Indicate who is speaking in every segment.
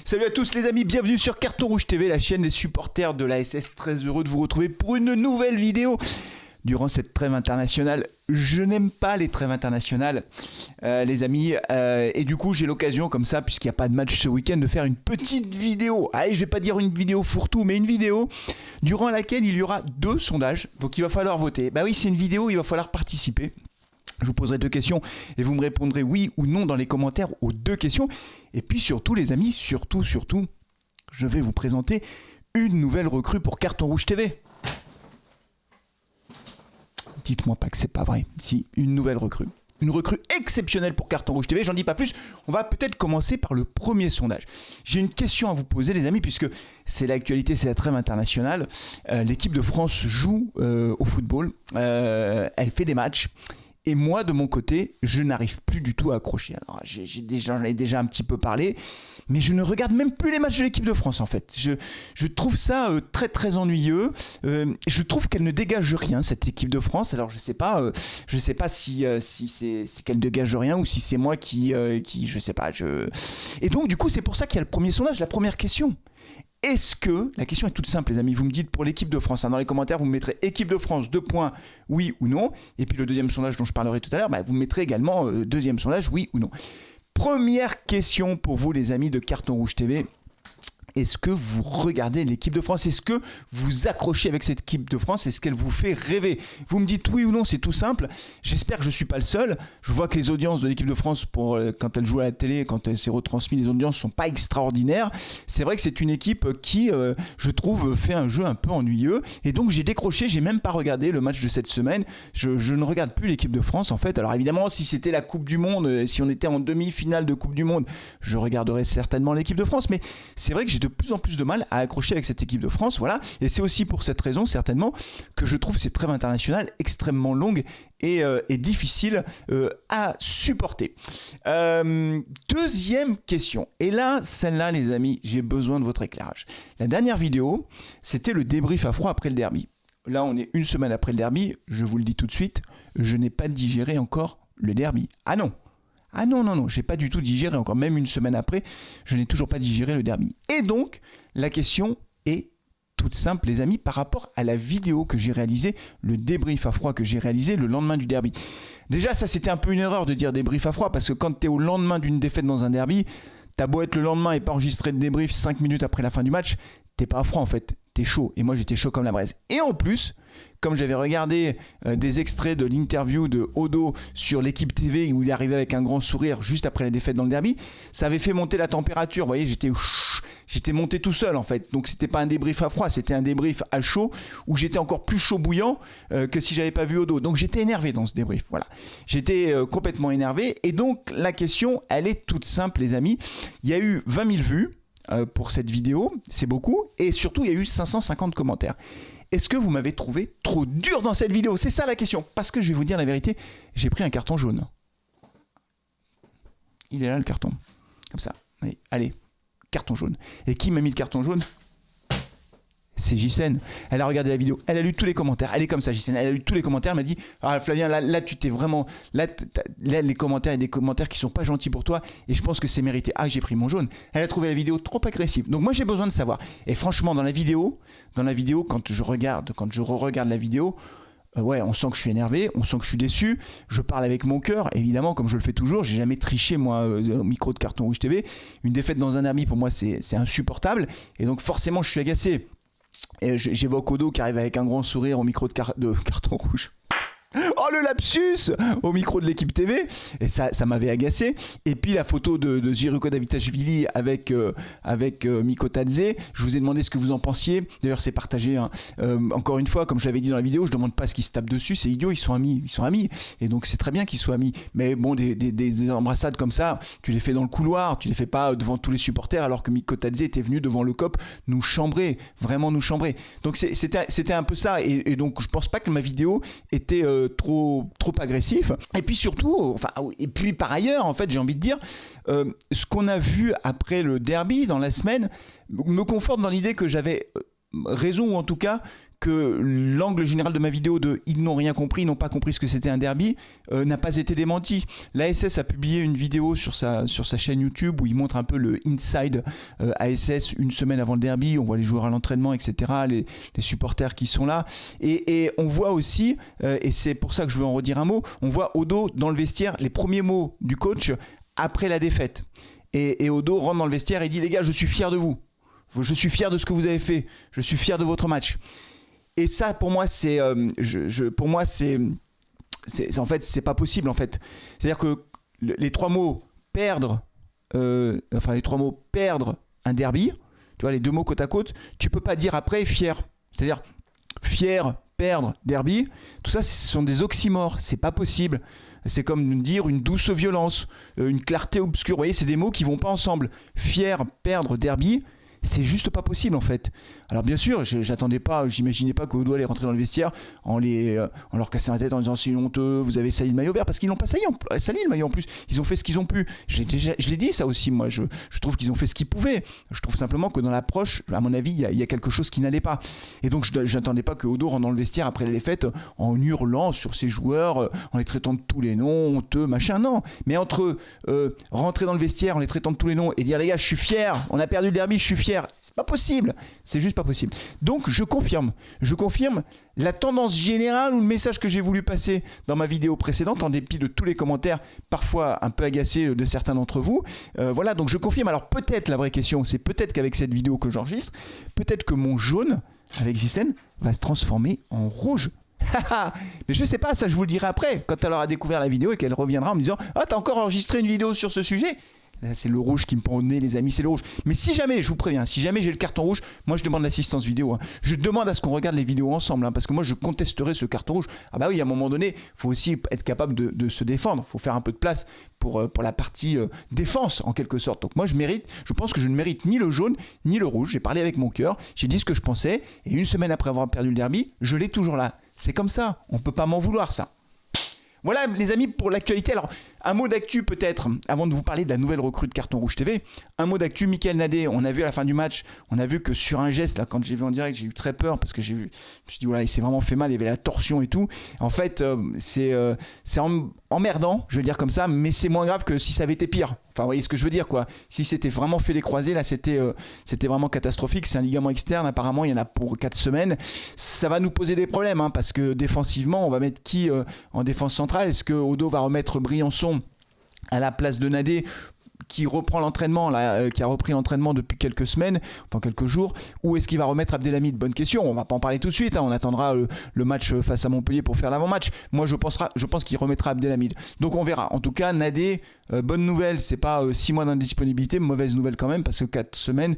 Speaker 1: Salut à tous les amis, bienvenue sur Carton Rouge TV, la chaîne des supporters de la SS. Très heureux de vous retrouver pour une nouvelle vidéo. Durant cette trêve internationale, je n'aime pas les trêves internationales, les amis. Et du coup, j'ai l'occasion, comme ça, puisqu'il n'y a pas de match ce week-end, de faire une petite vidéo. Allez, je vais pas dire une vidéo fourre-tout, mais une vidéo durant laquelle il y aura 2 sondages. Donc, il va falloir voter. Bah oui, c'est une vidéo, il va falloir participer. Je vous poserai 2 questions et vous me répondrez oui ou non dans les commentaires aux 2 questions. Et puis surtout, les amis, surtout, je vais vous présenter une nouvelle recrue pour Carton Rouge TV. Dites-moi pas que c'est pas vrai. Si, une nouvelle recrue. Une recrue exceptionnelle pour Carton Rouge TV. J'en dis pas plus. On va peut-être commencer par le premier sondage. J'ai une question à vous poser, les amis, puisque c'est l'actualité, c'est la trêve internationale. L'équipe de France joue au football. Elle fait des matchs. Et moi, de mon côté, je n'arrive plus du tout à accrocher. Alors, j'en ai déjà un petit peu parlé, mais je ne regarde même plus les matchs de l'équipe de France, en fait. Je trouve ça très, très ennuyeux. Je trouve qu'elle ne dégage rien, cette équipe de France. Alors, je sais pas si c'est qu'elle dégage rien ou si c'est moi qui je sais pas. Et donc, du coup, c'est pour ça qu'il y a le premier sondage, la première question. Est-ce que, la question est toute simple les amis, vous me dites pour l'équipe de France, dans les commentaires vous me mettrez équipe de France, 2 points, oui ou non, et puis le deuxième sondage dont je parlerai tout à l'heure, vous me mettrez également deuxième sondage, oui ou non. Première question pour vous les amis de Carton Rouge TV. Est-ce que vous regardez l'équipe de France? Est-ce que vous accrochez avec cette équipe de France? Est-ce qu'elle vous fait rêver? Vous me dites oui ou non, c'est tout simple. J'espère que je ne suis pas le seul. Je vois que les audiences de l'équipe de France, quand elle joue à la télé, quand elle s'est retransmise, les audiences ne sont pas extraordinaires. C'est vrai que c'est une équipe qui, je trouve, fait un jeu un peu ennuyeux. Et donc j'ai décroché, j'ai même pas regardé le match de cette semaine. Je ne regarde plus l'équipe de France en fait. Alors évidemment, si c'était la Coupe du Monde, si on était en demi-finale de Coupe du Monde, je regarderais certainement l'équipe de France. Mais c'est vrai que j'ai de plus en plus de mal à accrocher avec cette équipe de France, voilà. Et c'est aussi pour cette raison, certainement, que je trouve cette trêve internationale extrêmement longue et difficile à supporter. Deuxième question. Et là, celle-là, les amis, j'ai besoin de votre éclairage. La dernière vidéo, c'était le débrief à froid après le derby. Là, on est une semaine après le derby. Je vous le dis tout de suite, je n'ai pas digéré encore le derby. Ah non, j'ai pas du tout digéré encore, même une semaine après, je n'ai toujours pas digéré le derby. Et donc, la question est toute simple, les amis, par rapport à la vidéo que j'ai réalisée, le débrief à froid que j'ai réalisé le lendemain du derby. Déjà, ça, c'était un peu une erreur de dire débrief à froid, parce que quand tu es au lendemain d'une défaite dans un derby, t'as beau être le lendemain et pas enregistrer de débrief 5 minutes après la fin du match, t'es pas à froid en fait, t'es chaud. Et moi, j'étais chaud comme la braise. Et en plus, comme j'avais regardé des extraits de l'interview de Odo sur l'équipe TV où il est arrivé avec un grand sourire juste après la défaite dans le derby, ça avait fait monter la température. Vous voyez, j'étais monté tout seul en fait. Donc c'était pas un débrief à froid, c'était un débrief à chaud où j'étais encore plus chaud bouillant que si j'avais pas vu Odo. Donc j'étais énervé dans ce débrief. Voilà, j'étais complètement énervé. Et donc la question, elle est toute simple les amis. Il y a eu 20 000 vues pour cette vidéo, c'est beaucoup. Et surtout, il y a eu 550 commentaires. Est-ce que vous m'avez trouvé trop dur dans cette vidéo? C'est ça la question. Parce que je vais vous dire la vérité, j'ai pris un carton jaune. Il est là le carton. Comme ça. Allez, carton jaune. Et qui m'a mis le carton jaune? C'est Ghislaine. Elle a regardé la vidéo, elle a lu tous les commentaires. Elle est comme ça, Ghislaine. Elle a lu tous les commentaires. Elle m'a dit ah, Flavien, là tu t'es vraiment. Là, les commentaires, il y a des commentaires qui sont pas gentils pour toi. Et je pense que c'est mérité. Ah, j'ai pris mon jaune. Elle a trouvé la vidéo trop agressive. Donc moi, j'ai besoin de savoir. Et franchement, dans la vidéo, quand je re-regarde la vidéo, ouais, on sent que je suis énervé, on sent que je suis déçu. Je parle avec mon cœur, évidemment, comme je le fais toujours. J'ai jamais triché, moi, au micro de Carton Rouge TV. Une défaite dans un derby, pour moi, c'est insupportable. Et donc, forcément, je suis agacé. Et j'évoque Odo qui arrive avec un grand sourire au micro de Carton Rouge. Oh le lapsus au micro de l'équipe TV. Et ça m'avait agacé. Et puis la photo de Gianluca Davitashvili avec Miko Tadze. Je vous ai demandé ce que vous en pensiez. D'ailleurs c'est partagé hein. Encore une fois, comme je l'avais dit dans la vidéo, je demande pas ce qu'ils se tapent dessus. C'est idiot, ils sont amis. Et donc c'est très bien qu'ils soient amis. Mais bon, des embrassades comme ça, tu les fais dans le couloir, tu les fais pas devant tous les supporters, alors que Miko Tadze était venu devant le COP nous chambrer, vraiment nous chambrer. Donc c'était un peu ça. Et donc je pense pas que ma vidéo était trop agressif. Et puis surtout, et puis par ailleurs, en fait, j'ai envie de dire, ce qu'on a vu après le derby dans la semaine me conforte dans l'idée que j'avais raison, ou en tout cas que l'angle général de ma vidéo de ils n'ont rien compris, ils n'ont pas compris ce que c'était un derby, n'a pas été démenti. L'ASS a publié une vidéo sur sa chaîne YouTube où il montre un peu le inside ASS une semaine avant le derby. On voit les joueurs à l'entraînement, etc., les supporters qui sont là. Et on voit aussi, et c'est pour ça que je veux en redire un mot, on voit Odo dans le vestiaire, les premiers mots du coach après la défaite. Et Odo rentre dans le vestiaire et dit « Les gars, je suis fier de vous. Je suis fier de ce que vous avez fait. Je suis fier de votre match. » Et ça, pour moi, c'est en fait, c'est pas possible en fait. C'est-à-dire que les trois mots perdre, un derby, tu vois, les deux mots côte à côte, tu peux pas dire après fier. C'est-à-dire fier, perdre, derby. Tout ça, ce sont des oxymores. C'est pas possible. C'est comme dire une douce violence, une clarté obscure. Vous voyez, c'est des mots qui vont pas ensemble. Fier, perdre, derby. C'est juste pas possible en fait. Alors bien sûr, j'imaginais pas qu'Odo allait rentrer dans le vestiaire en leur cassant la tête en disant c'est honteux, vous avez sali le maillot vert, parce qu'ils n'ont pas sali le maillot en plus. Ils ont fait ce qu'ils ont pu. Je l'ai dit ça aussi, moi. Je trouve qu'ils ont fait ce qu'ils pouvaient. Je trouve simplement que dans l'approche, à mon avis, il y a quelque chose qui n'allait pas. Et donc je n'attendais pas que Odo rentre dans le vestiaire après la défaite en hurlant sur ses joueurs, en les traitant de tous les noms, honteux, machin. Non. Mais entre rentrer dans le vestiaire en les traitant de tous les noms et dire les gars, je suis fier, on a perdu le derby, je suis fier. C'est pas possible, c'est juste pas possible. Donc je confirme la tendance générale ou le message que j'ai voulu passer dans ma vidéo précédente, en dépit de tous les commentaires parfois un peu agacés de certains d'entre vous. Voilà, donc je confirme. Alors peut-être la vraie question, c'est peut-être qu'avec cette vidéo que j'enregistre, peut-être que mon jaune avec Ghislaine va se transformer en rouge. Mais je sais pas, ça je vous le dirai après, quand elle aura découvert la vidéo et qu'elle reviendra en me disant « Ah, t'as encore enregistré une vidéo sur ce sujet ?» Là, c'est le rouge qui me prend au nez, les amis, c'est le rouge. Mais si jamais, je vous préviens, si jamais j'ai le carton rouge, moi je demande l'assistance vidéo. Hein. Je demande à ce qu'on regarde les vidéos ensemble, hein, parce que moi je contesterai ce carton rouge. Ah bah oui, à un moment donné, il faut aussi être capable de se défendre. Il faut faire un peu de place pour la partie défense, en quelque sorte. Donc moi je pense que je ne mérite ni le jaune, ni le rouge. J'ai parlé avec mon cœur, j'ai dit ce que je pensais, et une semaine après avoir perdu le derby, je l'ai toujours là. C'est comme ça, on ne peut pas m'en vouloir ça. Voilà les amis pour l'actualité. Alors un mot d'actu peut-être, avant de vous parler de la nouvelle recrue de Carton Rouge TV. Un mot d'actu, Michael Nadé, on a vu à la fin du match, on a vu que sur un geste, là, quand j'ai vu en direct, j'ai eu très peur parce que je me suis dit voilà, il s'est vraiment fait mal, il y avait la torsion et tout. En fait, c'est emmerdant, je vais le dire comme ça, mais c'est moins grave que si ça avait été pire. Enfin, vous voyez ce que je veux dire, quoi. Si c'était vraiment fait les croisés, là, c'était vraiment catastrophique. C'est un ligament externe, apparemment, il y en a pour 4 semaines. Ça va nous poser des problèmes, hein, parce que défensivement, on va mettre qui en défense centrale? Est-ce que Odo va remettre Briançon à la place de Nadé, qui reprend l'entraînement, qui a repris l'entraînement depuis quelques semaines, enfin quelques jours, ou est-ce qu'il va remettre Abdelhamid? Bonne question, on va pas en parler tout de suite, hein, on attendra le match face à Montpellier pour faire l'avant-match. Moi je pense qu'il remettra Abdelhamid. Donc on verra. En tout cas, Nadé, bonne nouvelle, c'est pas 6 mois d'indisponibilité, mauvaise nouvelle quand même, parce que 4 semaines,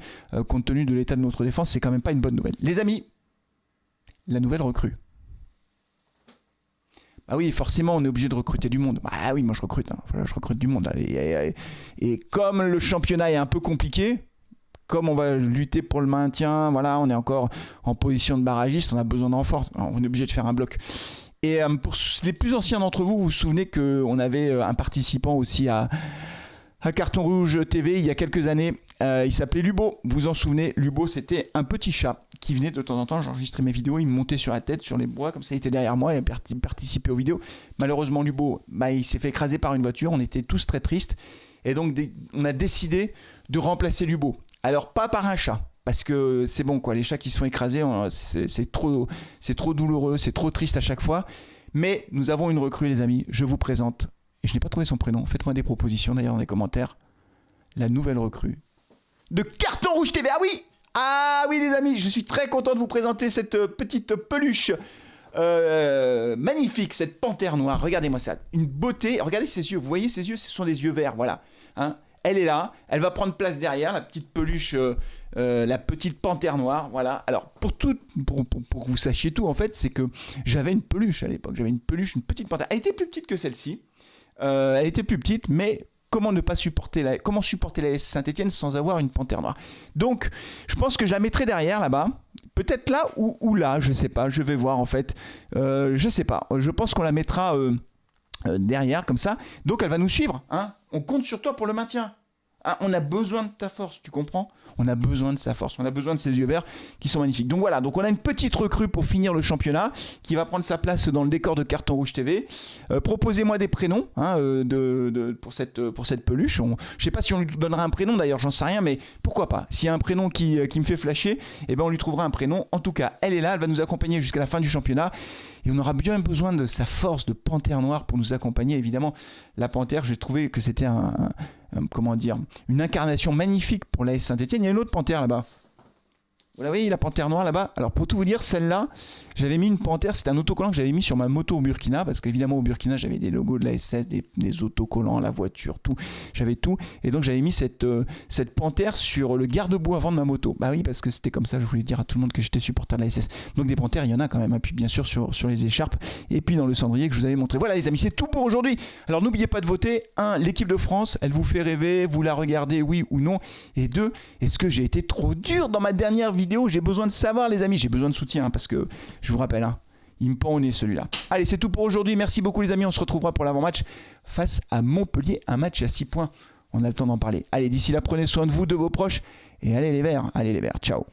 Speaker 1: compte tenu de l'état de notre défense, c'est quand même pas une bonne nouvelle. Les amis, la nouvelle recrue. Ah oui, forcément, on est obligé de recruter du monde. Ah oui, moi je recrute. Hein. Je recrute du monde. Et comme le championnat est un peu compliqué, comme on va lutter pour le maintien, voilà, on est encore en position de barragiste, on a besoin de renfort. On est obligé de faire un bloc. Et pour les plus anciens d'entre vous, vous vous souvenez qu'on avait un participant aussi à Carton Rouge TV il y a quelques années. Il s'appelait Lubo. Vous vous en souvenez? Lubo, c'était un petit chat qui venait de temps en temps. J'enregistrais mes vidéos, il me montait sur la tête, sur les bois, comme ça, il était derrière moi et participait aux vidéos. Malheureusement, Lubo, il s'est fait écraser par une voiture. On était tous très tristes. Et donc, on a décidé de remplacer Lubo. Alors, pas par un chat. Parce que c'est bon, quoi. Les chats qui se font écraser, c'est trop douloureux, c'est trop triste à chaque fois. Mais nous avons une recrue, les amis. Je vous présente. Et je n'ai pas trouvé son prénom. Faites-moi des propositions d'ailleurs dans les commentaires. La nouvelle recrue de Carton Rouge TV. Ah oui les amis, je suis très content de vous présenter cette petite peluche magnifique, cette panthère noire. Regardez-moi ça, une beauté. Regardez ses yeux, vous voyez ses yeux, ce sont des yeux verts, voilà. Hein, elle est là, elle va prendre place derrière, la petite peluche, la petite panthère noire, voilà. Alors pour que vous sachiez tout en fait, c'est que j'avais une peluche à l'époque. J'avais une peluche, une petite panthère. Elle était plus petite que celle-ci. Elle était plus petite, mais comment supporter la S Saint-Etienne sans avoir une panthère noire? Donc, je pense que je la mettrai derrière là-bas. Peut-être là ou là, je sais pas. Je vais voir en fait. Je sais pas. Je pense qu'on la mettra derrière comme ça. Donc, elle va nous suivre. Hein, on compte sur toi pour le maintien. Hein, on a besoin de ta force, tu comprends? On a besoin de sa force, on a besoin de ses yeux verts qui sont magnifiques. Donc voilà, donc on a une petite recrue pour finir le championnat qui va prendre sa place dans le décor de Carton Rouge TV. Proposez-moi des prénoms hein, pour cette peluche. Je ne sais pas si on lui donnera un prénom d'ailleurs, j'en sais rien, mais pourquoi pas. S'il y a un prénom qui me fait flasher, eh ben on lui trouvera un prénom. En tout cas, elle est là, elle va nous accompagner jusqu'à la fin du championnat. Et on aura bien besoin de sa force de panthère noire pour nous accompagner. Évidemment, la panthère, j'ai trouvé que c'était une incarnation magnifique pour l'AS Saint-Etienne. Il y a une autre panthère là-bas. Vous la voyez, la panthère noire là-bas. Alors pour tout vous dire, celle-là, j'avais mis une panthère, c'était un autocollant que j'avais mis sur ma moto au Burkina, parce qu'évidemment au Burkina, j'avais des logos de la SS, des autocollants, la voiture, tout. J'avais tout. Et donc j'avais mis cette panthère sur le garde-boue avant de ma moto. Bah oui, parce que c'était comme ça, je voulais dire à tout le monde que j'étais supporter de la SS. Donc des panthères, il y en a quand même. Et puis bien sûr sur les écharpes, et puis dans le cendrier que je vous avais montré. Voilà les amis, c'est tout pour aujourd'hui. Alors n'oubliez pas de voter. 1, l'équipe de France, elle vous fait rêver, vous la regardez, oui ou non. Et 2, est-ce que j'ai été trop dur dans ma dernière vidéo? J'ai besoin de savoir les amis, j'ai besoin de soutien hein, parce que je vous rappelle, hein, il me pend au nez celui-là. Allez, c'est tout pour aujourd'hui, merci beaucoup les amis, on se retrouvera pour l'avant-match face à Montpellier, un match à 6 points, on a le temps d'en parler. Allez, d'ici là, prenez soin de vous, de vos proches et allez les Verts, ciao.